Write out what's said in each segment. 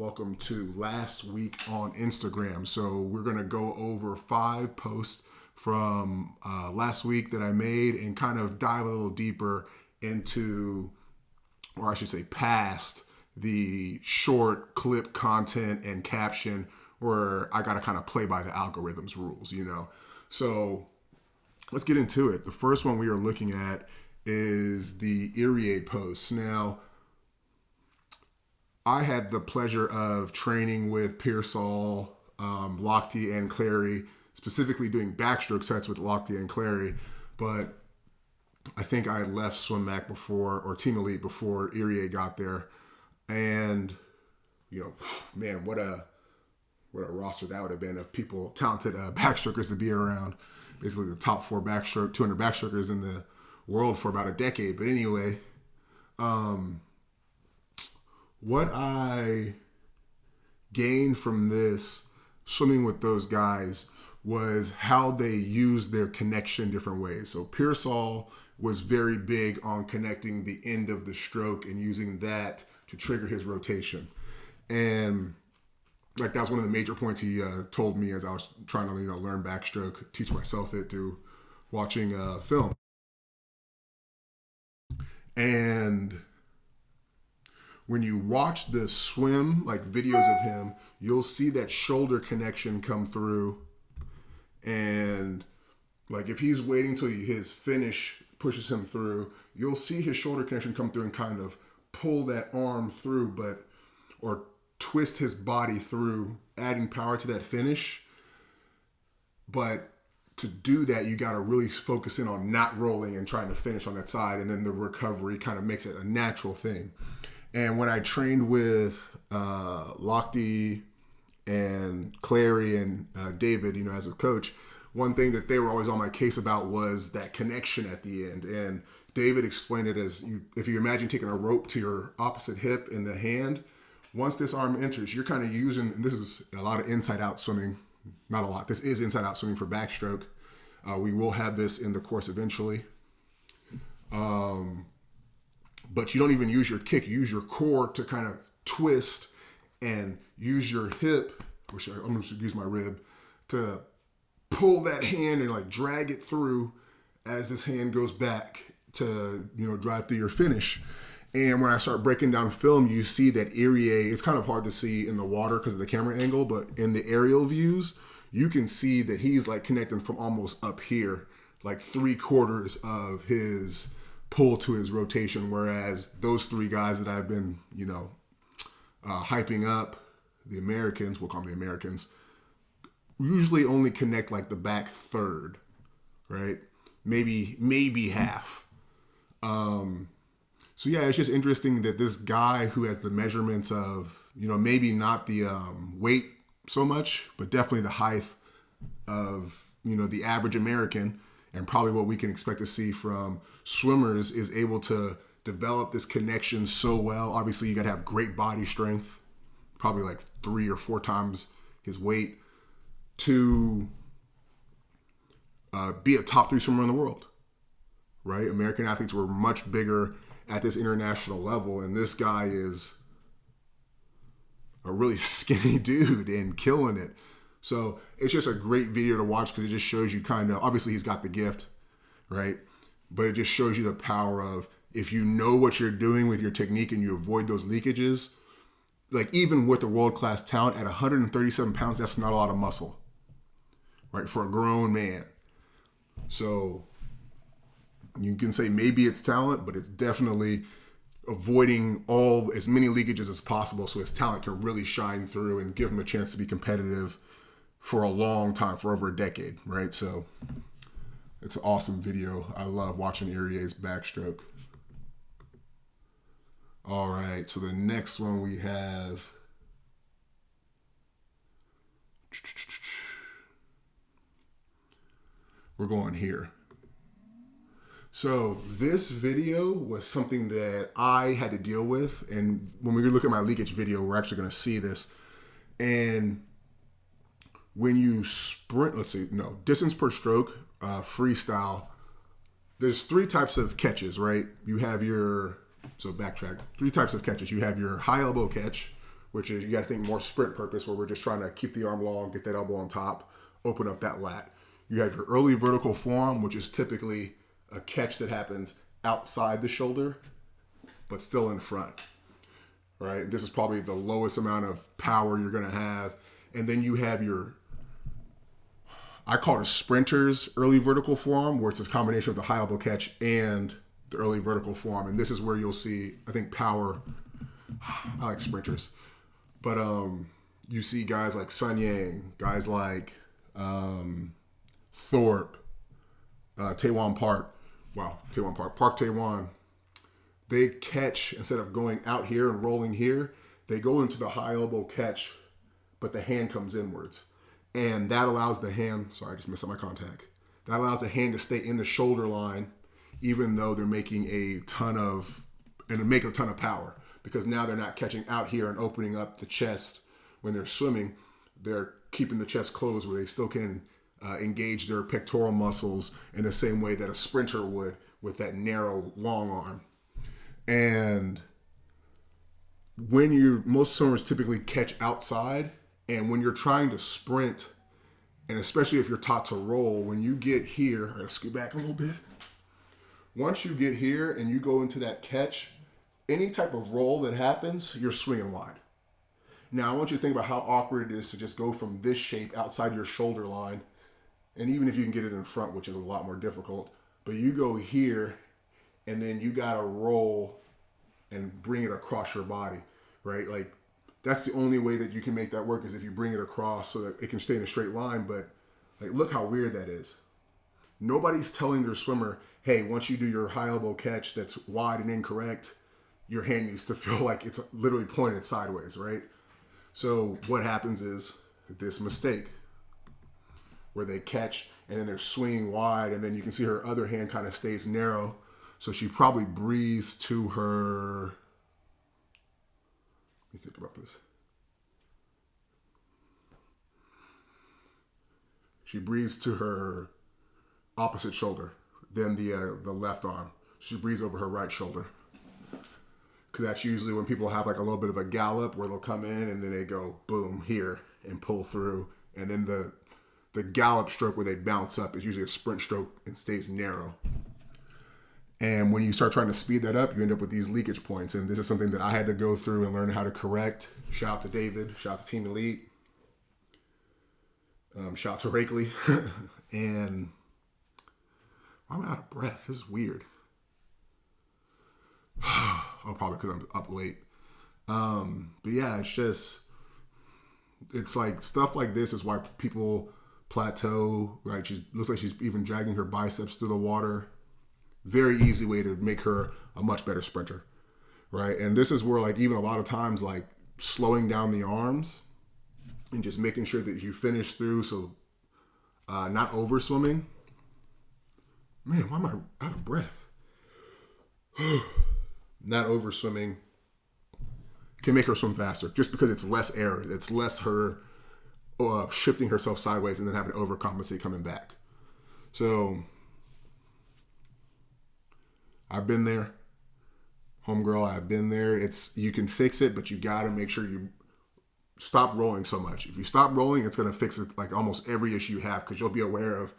Welcome to Last Week on Instagram. So we're going to go over 5 posts from last week that I made and kind of dive a little deeper into, or I should say past, the short clip content and caption where I got to kind of play by the algorithm's rules, you know. So let's get into it. The first one we are looking at is the Irie post. Now, I had the pleasure of training with Pearsall, Lochte, and Clary, specifically doing backstroke sets with Lochte and Clary, but I think I had left Swim Mac before, or Team Elite before Irie got there. And, you know, man, what a roster that would have been of people, talented backstrokers to be around. Basically the top 4 backstroke, 200 backstrokers in the world for about a decade. But anyway, what I gained from this swimming with those guys was how they used their connection different ways. So Pearsall was very big on connecting the end of the stroke and using that to trigger his rotation. And like that was one of the major points he told me as I was trying to learn backstroke, teach myself it through watching film. And when you watch the swim, like videos of him, you'll see that shoulder connection come through. And like if he's waiting till his finish pushes him through, you'll see his shoulder connection come through and kind of pull that arm through, or twist his body through, adding power to that finish. But to do that, you got to really focus in on not rolling and trying to finish on that side. And then the recovery kind of makes it a natural thing. And when I trained with Lochte and Clary and David, as a coach, one thing that they were always on my case about was that connection at the end. And David explained it as if you imagine taking a rope to your opposite hip in the hand, once this arm enters, you're kind of using, and this is a lot of inside out swimming, not a lot, this is inside out swimming for backstroke. We will have this in the course eventually. But you don't even use your kick. You use your core to kind of twist and use your hip, which I'm going to use my rib, to pull that hand and like drag it through as this hand goes back to, drive through your finish. And when I start breaking down film, you see that Irie, it's kind of hard to see in the water because of the camera angle, but in the aerial views, you can see that he's like connecting from almost up here, like 3/4 of his pull to his rotation, whereas those 3 guys that I've been, hyping up, the Americans, we'll call them the Americans, usually only connect like the back third, right? Maybe half. So yeah, it's just interesting that this guy who has the measurements of, maybe not the weight so much, but definitely the height of, the average American, and probably what we can expect to see from swimmers, is able to develop this connection so well. Obviously, you got to have great body strength, probably like 3 or 4 times his weight, to be a top 3 swimmer in the world, right? American athletes were much bigger at this international level, and this guy is a really skinny dude and killing it. So it's just a great video to watch because it just shows you kind of, obviously he's got the gift, right? But it just shows you the power of, if you know what you're doing with your technique and you avoid those leakages, like even with a world-class talent at 137 pounds, that's not a lot of muscle, right? For a grown man. So you can say maybe it's talent, but it's definitely avoiding as many leakages as possible so his talent can really shine through and give him a chance to be competitive for a long time, for over a decade, right? So it's an awesome video. I love watching Irie's backstroke. All right, so the next one we have, we're going here. So this video was something that I had to deal with, and when we look at my leakage video, we're actually going to see this. And when you sprint, distance per stroke, freestyle, there's 3 types of catches, right? You have your, backtrack, 3 types of catches. You have your high elbow catch, which is, you got to think more sprint purpose, where we're just trying to keep the arm long, get that elbow on top, open up that lat. You have your early vertical forearm, which is typically a catch that happens outside the shoulder, but still in front, right? This is probably the lowest amount of power you're going to have. And then you have your, I call it a sprinter's early vertical forearm, where it's a combination of the high elbow catch and the early vertical forearm. And this is where you'll see, I think, power. I like sprinters. But you see guys like Sun Yang, guys like Thorpe, Taewon Park. Wow, Taewon Park. Park Taewon. They catch, instead of going out here and rolling here, they go into the high elbow catch, but the hand comes inwards. And that allows the hand, sorry, I just messed up my contact. That allows the hand to stay in the shoulder line, even though they're making a ton of power. Because now they're not catching out here and opening up the chest when they're swimming. They're keeping the chest closed, where they still can engage their pectoral muscles in the same way that a sprinter would with that narrow, long arm. And most swimmers typically catch outside, and when you're trying to sprint, and especially if you're taught to roll, when you get here, I gotta scoot back a little bit. Once you get here and you go into that catch, any type of roll that happens, you're swinging wide. Now, I want you to think about how awkward it is to just go from this shape outside your shoulder line, and even if you can get it in front, which is a lot more difficult, but you go here, and then you gotta roll and bring it across your body, right? Like, that's the only way that you can make that work, is if you bring it across so that it can stay in a straight line. But like, look how weird that is. Nobody's telling their swimmer, hey, once you do your high elbow catch that's wide and incorrect, your hand needs to feel like it's literally pointed sideways, right? So what happens is this mistake where they catch and then they're swinging wide, and then you can see her other hand kind of stays narrow. So she probably breathes to her, let me think about this. She breathes to her opposite shoulder, then the left arm. She breathes over her right shoulder. Because that's usually when people have like a little bit of a gallop, where they'll come in and then they go boom here and pull through. And then the gallop stroke where they bounce up is usually a sprint stroke and stays narrow. And when you start trying to speed that up, you end up with these leakage points. And this is something that I had to go through and learn how to correct. Shout out to David. Shout out to Team Elite. Shout out to Rakeley. And I'm out of breath. This is weird. Oh, probably because I'm up late. But yeah, it's like stuff like this is why people plateau, right? Looks like she's even dragging her biceps through the water. Very easy way to make her a much better sprinter, right? And this is where, like, even a lot of times, like, slowing down the arms and just making sure that you finish through, so not over swimming. Man, why am I out of breath? Not over swimming can make her swim faster, just because it's less error. It's less her shifting herself sideways and then having to overcompensate coming back. So I've been there, homegirl. I've been there. You can fix it, but you got to make sure you stop rolling so much. If you stop rolling, it's going to fix it, like almost every issue you have, because you'll be aware of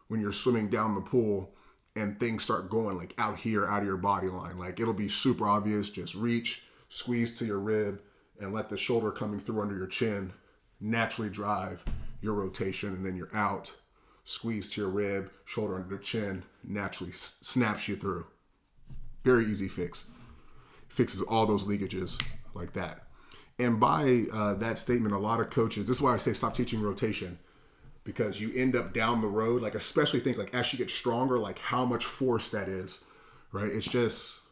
when you're swimming down the pool and things start going like out here, out of your body line. Like, it'll be super obvious. Just reach, squeeze to your rib, and let the shoulder coming through under your chin naturally drive your rotation, and then you're out. Squeeze to your rib, shoulder under the chin, naturally snaps you through. Very easy fix. Fixes all those leakages like that. And by that statement, a lot of coaches, this is why I say stop teaching rotation, because you end up down the road, like, especially think like as she gets stronger, like how much force that is, right? It's just,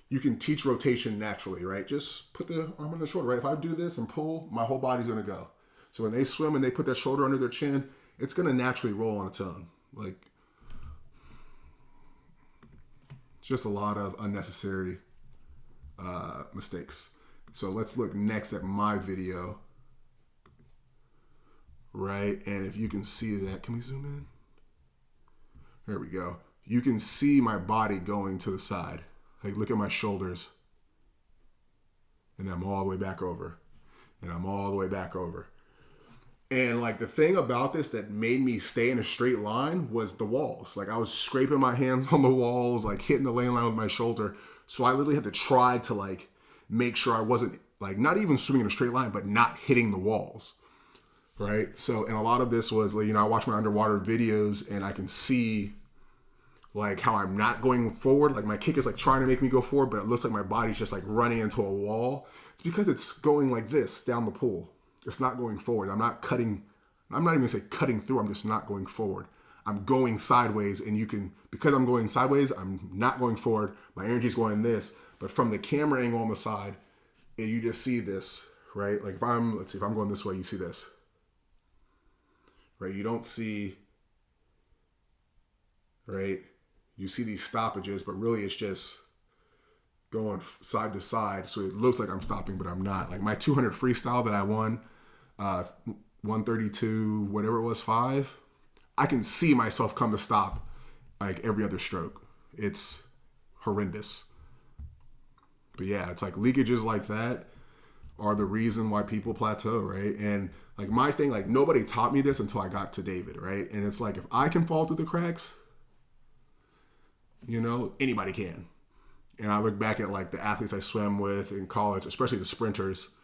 you can teach rotation naturally, right? Just put the arm on the shoulder, right? If I do this and pull, my whole body's going to go. So when they swim and they put that shoulder under their chin, it's going to naturally roll on its own. Like, it's just a lot of unnecessary mistakes. So let's look next at my video, right? And if you can see that, can we zoom in? There we go. You can see my body going to the side. Like, look at my shoulders. And then I'm all the way back over. and I'm all the way back over. And like the thing about this that made me stay in a straight line was the walls. Like I was scraping my hands on the walls, like hitting the lane line with my shoulder. So I literally had to try to like make sure I wasn't like not even swimming in a straight line, but not hitting the walls. Right. So, and a lot of this was, I watch my underwater videos and I can see like how I'm not going forward. Like my kick is like trying to make me go forward, but it looks like my body's just like running into a wall. It's because it's going like this down the pool. It's not going forward. I'm not even gonna say cutting through. I'm just not going forward. I'm going sideways, and you can, because I'm going sideways, I'm not going forward. My energy's going this, but from the camera angle on the side, and you just see this, right? Like if I'm going this way, you see this, right? You don't see, right? You see these stoppages, but really it's just going side to side. So it looks like I'm stopping, but I'm not. Like my 200 freestyle that I won, 132, whatever it was, 5, I can see myself come to stop like every other stroke. It's horrendous. But yeah, it's like leakages like that are the reason why people plateau, right? And like my thing, like nobody taught me this until I got to David, right? And it's like, if I can fall through the cracks, anybody can. And I look back at like the athletes I swam with in college, especially the sprinters,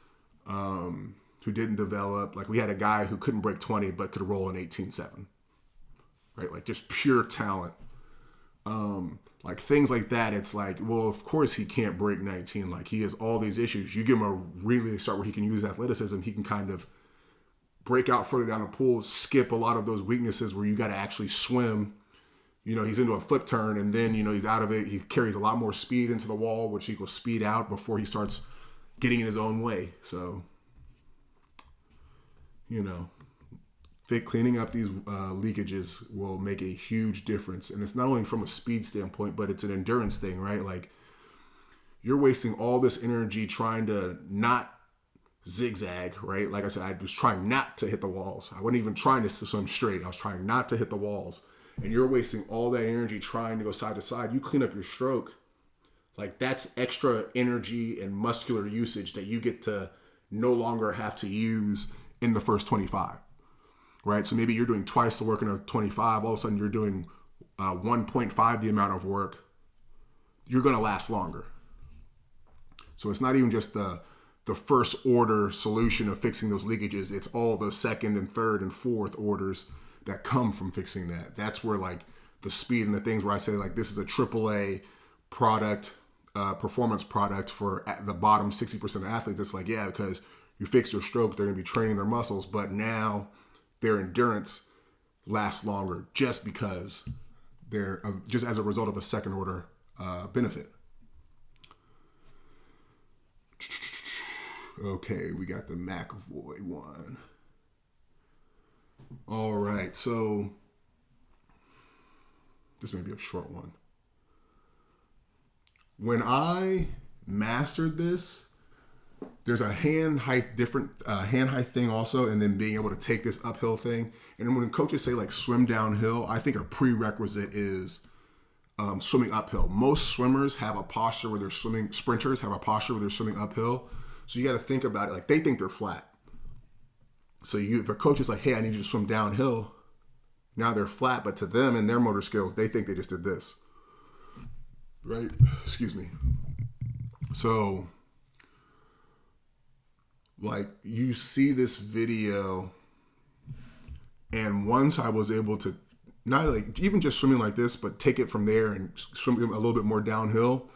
who didn't develop. Like we had a guy who couldn't break 20, but could roll an 18.7, right? Like just pure talent. Like things like that. It's like, well, of course he can't break 19. Like he has all these issues. You give him a really start where he can use athleticism. He can kind of break out further down the pool, skip a lot of those weaknesses where you got to actually swim. He's into a flip turn and then, he's out of it. He carries a lot more speed into the wall, which equals speed out before he starts getting in his own way. So, cleaning up these leakages will make a huge difference. And it's not only from a speed standpoint, but it's an endurance thing, right? Like you're wasting all this energy trying to not zigzag, right? Like I said, I was trying not to hit the walls. I wasn't even trying to swim straight. I was trying not to hit the walls. And you're wasting all that energy trying to go side to side. You clean up your stroke. Like that's extra energy and muscular usage that you get to no longer have to use in the first 25, right? So maybe you're doing twice the work in a 25. All of a sudden you're doing 1.5 the amount of work. You're going to last longer. So it's not even just the first order solution of fixing those leakages. It's all the second and third and fourth orders that come from fixing that. That's where like the speed and the things where I say like this is a AAA product, performance product for the bottom 60% of athletes. It's like, yeah, because you fix your stroke, they're going to be training their muscles, but now their endurance lasts longer just because they're just as a result of a second order benefit. Okay, we got the McEvoy one. All right, so this may be a short one. When I mastered this, there's a hand height thing also, and then being able to take this uphill thing. And when coaches say like swim downhill, I think a prerequisite is swimming uphill. Most swimmers have a posture where they're swimming, sprinters have a posture where they're swimming uphill. So you got to think about it like they think they're flat. So if a coach is like, hey, I need you to swim downhill, now they're flat, but to them and their motor skills, they think they just did this. Right? Excuse me. So, like, you see this video, and once I was able to, not like even just swimming like this, but take it from there and swim a little bit more downhill,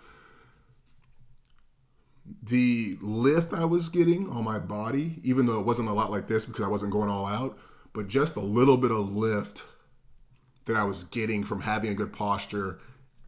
the lift I was getting on my body, even though it wasn't a lot like this because I wasn't going all out, but just a little bit of lift that I was getting from having a good posture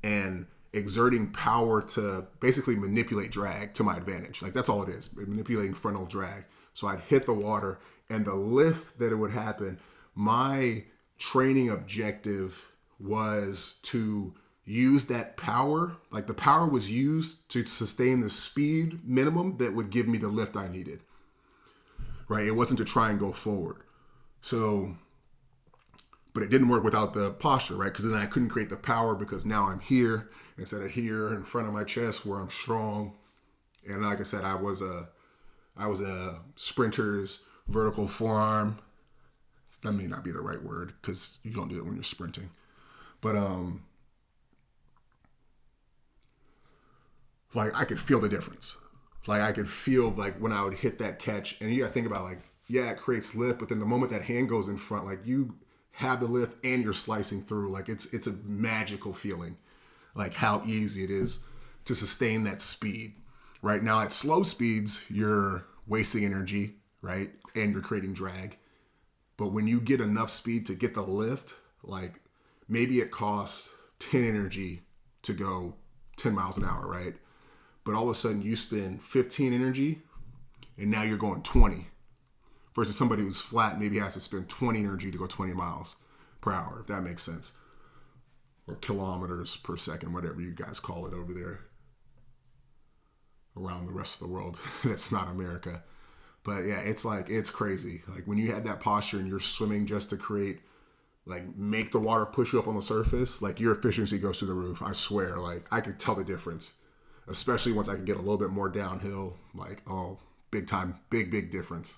and exerting power to basically manipulate drag to my advantage. Like that's all it is, manipulating frontal drag. So I'd hit the water and the lift that it would happen, my training objective was to use that power, like the power was used to sustain the speed minimum that would give me the lift I needed, right? It wasn't to try and go forward. So, but it didn't work without the posture, right? Because then I couldn't create the power because now I'm here instead of here in front of my chest where I'm strong. And like I said, I was I was a sprinter's vertical forearm. That may not be the right word because you don't do it when you're sprinting. But like I could feel the difference. Like I could feel like when I would hit that catch, and you gotta think about like, yeah, it creates lift, but then the moment that hand goes in front, like you have the lift and you're slicing through. Like it's a magical feeling. Like how easy it is to sustain that speed. Right now at slow speeds, you're wasting energy, right? And you're creating drag. But when you get enough speed to get the lift, like maybe it costs 10 energy to go 10 miles an hour, right? But all of a sudden you spend 15 energy and now you're going 20 versus somebody who's flat maybe has to spend 20 energy to go 20 miles per hour, if that makes sense. Or kilometers per second, whatever you guys call it over there around the rest of the world. That's not America. But yeah, it's like, it's crazy. Like when you have that posture and you're swimming just to create, like make the water push you up on the surface, like your efficiency goes through the roof. I swear, like I could tell the difference, especially once I could get a little bit more downhill, like, oh, big time, big difference.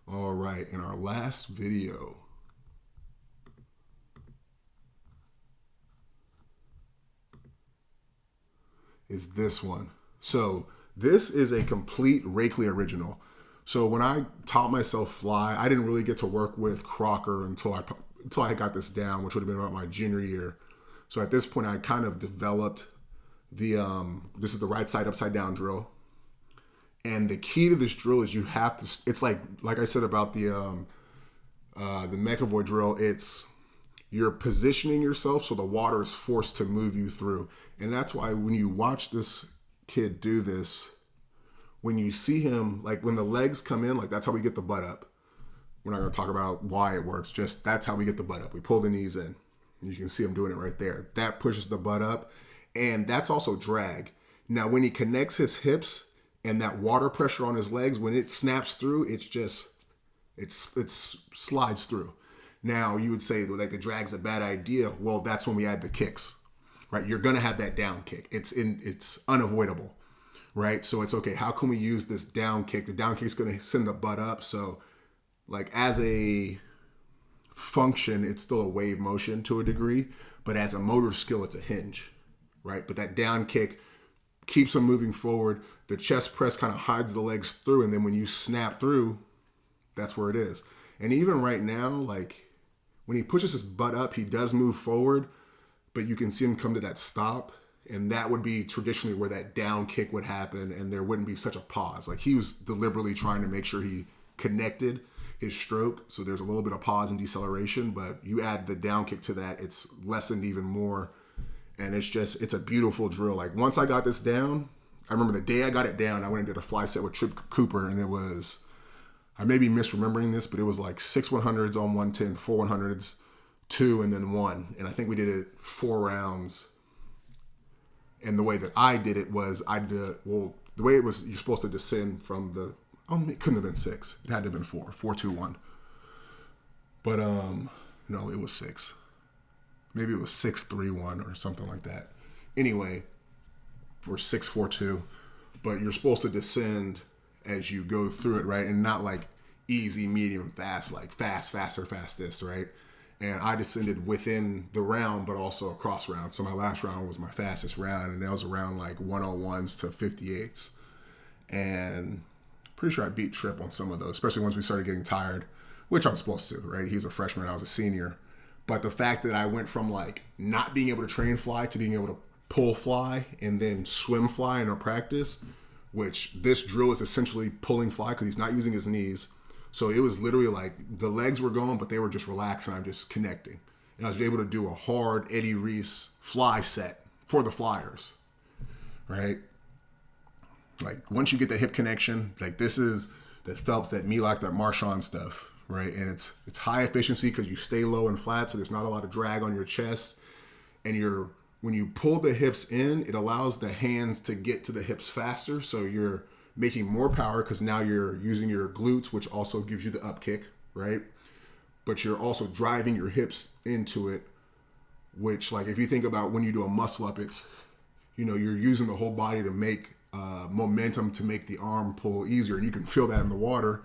All right. In our last video, is this one. So this is a complete Rakeley original. So when I taught myself fly, I didn't really get to work with Crocker until I got this down, which would have been about my junior year. So at this point, I kind of developed the this is the right side upside down drill. And the key to this drill is you have to. It's like I said about the McEvoy drill. It's you're positioning yourself so the water is forced to move you through. And that's why when you watch this kid do this, when you see him, like when the legs come in, like that's how we get the butt up. We're not going to talk about why it works. Just that's how we get the butt up. We pull the knees in. You can see him doing it right there. That pushes the butt up. And that's also drag. Now, when he connects his hips and that water pressure on his legs, when it snaps through, it slides through. Now, you would say like the drag's a bad idea. Well, that's when we add the kicks, right? You're going to have that down kick. It's unavoidable, right? So it's okay. How can we use this down kick? The down kick's going to send the butt up. So like as a function, it's still a wave motion to a degree, but as a motor skill, it's a hinge, right? But that down kick keeps them moving forward. The chest press kind of hides the legs through. And then when you snap through, that's where it is. And even right now, like when he pushes his butt up, he does move forward, but you can see him come to that stop. And that would be traditionally where that down kick would happen. And there wouldn't be such a pause. Like he was deliberately trying to make sure he connected his stroke. So there's a little bit of pause and deceleration, but you add the down kick to that, it's lessened even more. And it's a beautiful drill. Like once I got this down, I remember the day I got it down, I went and did a fly set with Trip Cooper, and it was, I may be misremembering this, but it was like 6 100s on 110, 4 100s, 2, and then 1. And I think we did it 4 rounds. And the way that I did it was, the way it was, you're supposed to descend from the, it couldn't have been 6. It had to have been 4, 4, 2, 1. But no, it was 6. Maybe it was 6, 3, 1 or something like that. Anyway, or 6, 4, 2. But you're supposed to descend as you go through it, right? And not like easy, medium, fast, like fast, faster, fastest, right? And I descended within the round, but also across round. So my last round was my fastest round, and that was around like 101s to 58s. And pretty sure I beat Trip on some of those, especially once we started getting tired, which I'm supposed to, right? He's a freshman, I was a senior. But the fact that I went from like not being able to train fly to being able to pull fly and then swim fly in our practice, which this drill is essentially pulling fly because he's not using his knees. So it was literally like the legs were going, but they were just relaxed and I'm just connecting. And I was able to do a hard Eddie Reese fly set for the flyers, right? Like once you get the hip connection, like this is that Phelps, that Milak, that Marchand stuff, right? And it's high efficiency because you stay low and flat, so there's not a lot of drag on your chest. And when you pull the hips in, it allows the hands to get to the hips faster, so you're making more power because now you're using your glutes, which also gives you the up kick, right? But you're also driving your hips into it, which like if you think about when you do a muscle up, it's, you're using the whole body to make momentum to make the arm pull easier, and you can feel that in the water.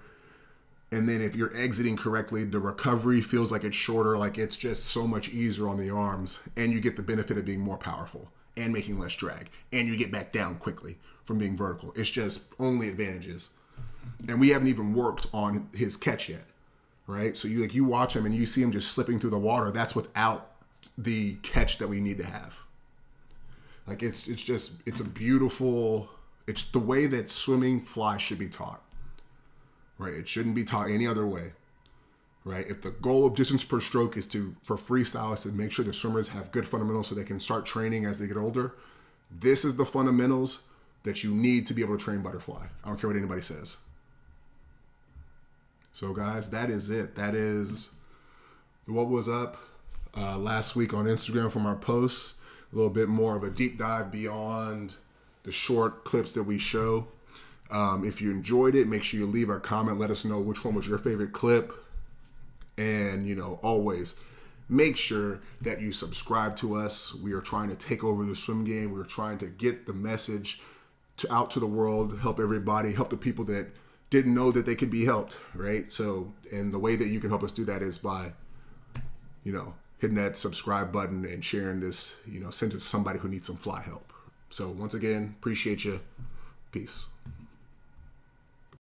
And then if you're exiting correctly, the recovery feels like it's shorter, like it's just so much easier on the arms, and you get the benefit of being more powerful and making less drag, and you get back down quickly from being vertical. It's just only advantages. And we haven't even worked on his catch yet, right? So you watch him and you see him just slipping through the water. That's without the catch that we need to have. Like it's a beautiful. It's the way that swimming fly should be taught, right? It shouldn't be taught any other way, right? If the goal of distance per stroke is for freestyle is to make sure the swimmers have good fundamentals so they can start training as they get older, this is the fundamentals that you need to be able to train butterfly. I don't care what anybody says. So guys, that is it. That is what was up last week on Instagram from our posts. A little bit more of a deep dive beyond the short clips that we show. If you enjoyed it, make sure you leave a comment. Let us know which one was your favorite clip. And, always make sure that you subscribe to us. We are trying to take over the swim game. We're trying to get the message out to the world, help everybody, help the people that didn't know that they could be helped, right? So, and the way that you can help us do that is by, hitting that subscribe button and sharing this, send it to somebody who needs some fly help. So once again, appreciate you. Peace.